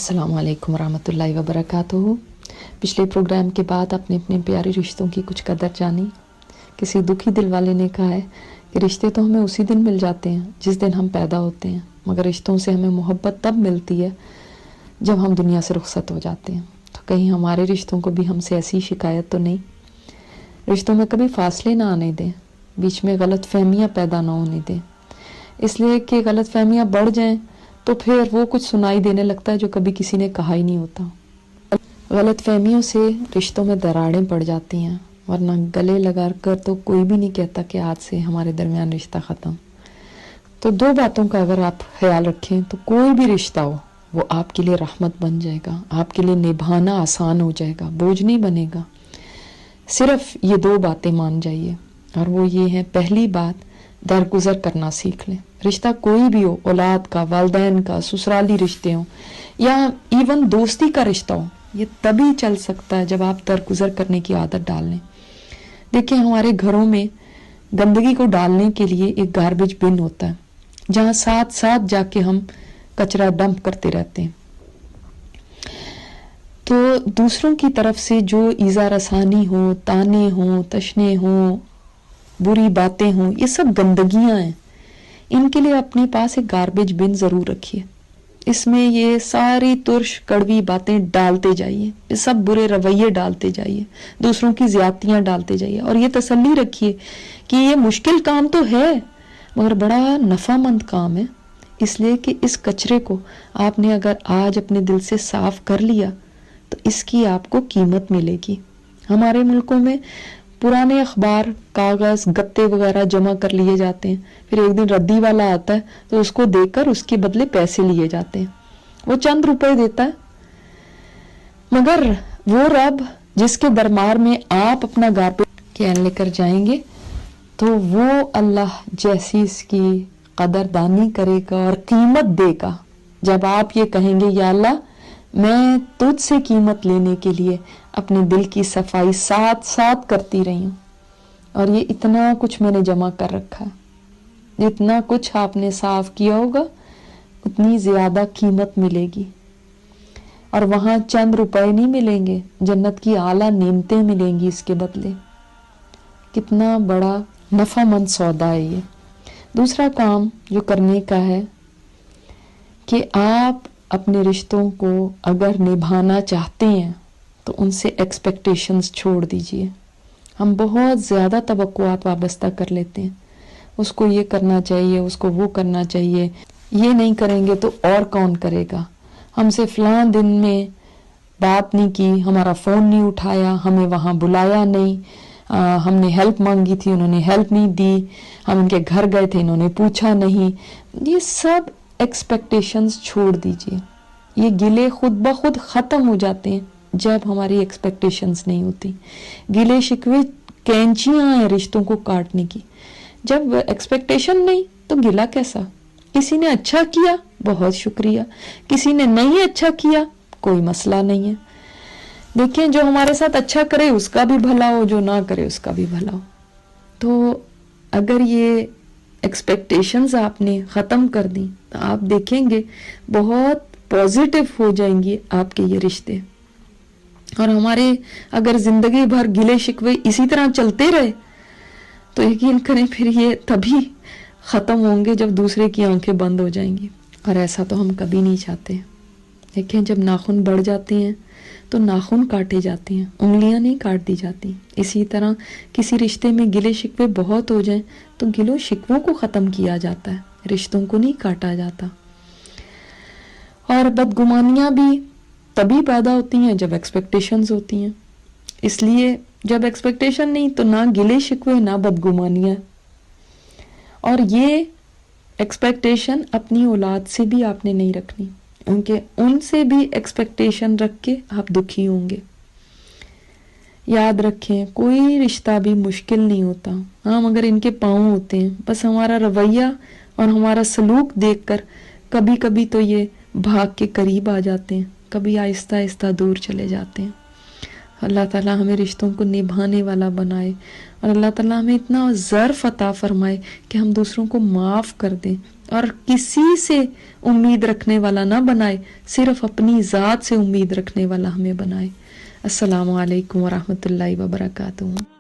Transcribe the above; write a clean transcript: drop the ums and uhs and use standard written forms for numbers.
अस्सलाम वालेकुम रहमतुल्लाहि व बरकातुहू। पिछले प्रोग्राम के बाद आपने अपने प्यारे रिश्तों की कुछ कदर जानी। किसी दुखी दिल वाले ने कहा है कि रिश्ते तो हमें उसी दिन मिल जाते हैं जिस दिन हम पैदा होते हैं, मगर रिश्तों से हमें मोहब्बत तब मिलती है जब हम दुनिया से रुखसत हो जाते हैं। तो कहीं हमारे रिश्तों को भी हमसे ऐसी शिकायत तो नहीं। रिश्तों में कभी फासले ना आने दें, बीच में गलत फहमियाँ पैदा ना होने दें, इसलिए कि गलत फहमियाँ बढ़ जाएं तो फिर वो कुछ सुनाई देने लगता है जो कभी किसी ने कहा ही नहीं होता। गलत फहमियों से रिश्तों में दरारें पड़ जाती हैं, वरना गले लगा कर तो कोई भी नहीं कहता कि आज से हमारे दरमियान रिश्ता ख़त्म। तो दो बातों का अगर आप ख्याल रखें तो कोई भी रिश्ता हो वो आपके लिए रहमत बन जाएगा, आपके लिए निभाना आसान हो जाएगा, बोझ नहीं बनेगा। सिर्फ ये दो बातें मान जाइए, और वो ये है, पहली बात, दरगुजर करना सीख लें। रिश्ता कोई भी हो, औलाद का, वालदैन का, ससुराली रिश्ते हो या इवन दोस्ती का रिश्ता हो, ये तभी चल सकता है जब आप दरगुजर करने की आदत डाल लें। देखिए, हमारे घरों में गंदगी को डालने के लिए एक गार्बेज बिन होता है जहाँ साथ साथ जाके हम कचरा डंप करते रहते हैं। तो दूसरों की तरफ से जो ईज़ा रसानी हो, ताने हो, तशने हो, बुरी बातें हों, ये सब गंदगियां हैं। इनके लिए अपने पास एक गार्बेज बिन ज़रूर रखिए। इसमें ये सारी तुर्श कड़वी बातें डालते जाइए, ये सब बुरे रवैये डालते जाइए, दूसरों की ज़्यादतियाँ डालते जाइए, और ये तसल्ली रखिए कि ये मुश्किल काम तो है मगर बड़ा नफ़ामंद काम है, इसलिए कि इस कचरे को आपने अगर आज अपने दिल से साफ कर लिया तो इसकी आपको कीमत मिलेगी। हमारे मुल्कों में पुराने अखबार, कागज़, गत्ते वगैरह जमा कर लिए जाते हैं, फिर एक दिन रद्दी वाला आता है तो उसको देकर उसके बदले पैसे लिए जाते हैं। वो चंद रुपए देता है, मगर वो रब जिसके दरबार में आप अपना गार्बेज कैन लेकर जाएंगे तो वो अल्लाह जैसी इसकी कदरदानी करेगा और कीमत देगा। जब आप ये कहेंगे, या अल्लाह, मैं तुझसे कीमत लेने के लिए अपने दिल की सफाई साथ साथ करती रही हूँ, और ये इतना कुछ मैंने जमा कर रखा है, जितना कुछ आपने साफ किया होगा उतनी ज़्यादा कीमत मिलेगी, और वहाँ चंद रुपए नहीं मिलेंगे, जन्नत की आला नेमतें मिलेंगी इसके बदले। कितना बड़ा नफ़ामंद सौदा है ये। दूसरा काम जो करने का है कि आप अपने रिश्तों को अगर निभाना चाहते हैं तो उनसे एक्सपेक्टेशंस छोड़ दीजिए। हम बहुत ज़्यादा तवक्कुआत वाबस्ता कर लेते हैं, उसको ये करना चाहिए, उसको वो करना चाहिए, ये नहीं करेंगे तो और कौन करेगा, हमसे फ़लाँ दिन में बात नहीं की, हमारा फ़ोन नहीं उठाया, हमें वहाँ बुलाया नहीं, हमने हेल्प मांगी थी उन्होंने हेल्प नहीं दी, हम उनके घर गए थे इन्होंने पूछा नहीं। ये सब एक्सपेक्टेशंस छोड़ दीजिए। ये गिले खुद ब खुद ख़त्म हो जाते हैं जब हमारी एक्सपेक्टेशंस नहीं होती। गिले शिकवे कैंचियाँ हैं रिश्तों को काटने की। जब एक्सपेक्टेशन नहीं तो गिला कैसा। किसी ने अच्छा किया, बहुत शुक्रिया, किसी ने नहीं अच्छा किया, कोई मसला नहीं है। देखिए, जो हमारे साथ अच्छा करे उसका भी भला हो, जो ना करे उसका भी भला हो। तो अगर ये एक्सपेक्टेशंस आपने ख़त्म कर दी तो आप देखेंगे बहुत पॉजिटिव हो जाएंगी आपके ये रिश्ते। और हमारे अगर ज़िंदगी भर गिले शिकवे इसी तरह चलते रहे तो यकीन करें फिर ये तभी ख़त्म होंगे जब दूसरे की आंखें बंद हो जाएंगी, और ऐसा तो हम कभी नहीं चाहते। देखें, जब नाखून बढ़ जाते हैं तो नाखून काटे जाते हैं, उंगलियां नहीं काट दी जाती। इसी तरह किसी रिश्ते में गिले शिकवे बहुत हो जाएं तो गिलों शिकवों को ख़त्म किया जाता है, रिश्तों को नहीं काटा जाता। और बदगुमानियाँ भी तभी पैदा होती हैं जब एक्सपेक्टेशंस होती हैं, इसलिए जब एक्सपेक्टेशन नहीं तो ना गिले शिकवे ना बदगुमानियाँ। और ये एक्सपेक्टेशन अपनी औलाद से भी आपने नहीं रखनी, उनसे भी एक्सपेक्टेशन रख के आप दुखी होंगे। याद रखें, कोई रिश्ता भी मुश्किल नहीं होता, हाँ, मगर इनके पाँव होते हैं। बस हमारा रवैया और हमारा सलूक देखकर कभी कभी तो ये भाग के करीब आ जाते हैं, कभी आहिस्ता आहिस्ता दूर चले जाते हैं। अल्लाह ताला हमें रिश्तों को निभाने वाला बनाए, और अल्लाह ताला हमें इतना ज़र्फ़ अता फरमाए कि हम दूसरों को माफ़ कर दें, اور کسی سے امید رکھنے والا نہ بنائے، صرف اپنی ذات سے امید رکھنے والا ہمیں بنائے۔ السلام علیکم ورحمۃ اللہ وبرکاتہ۔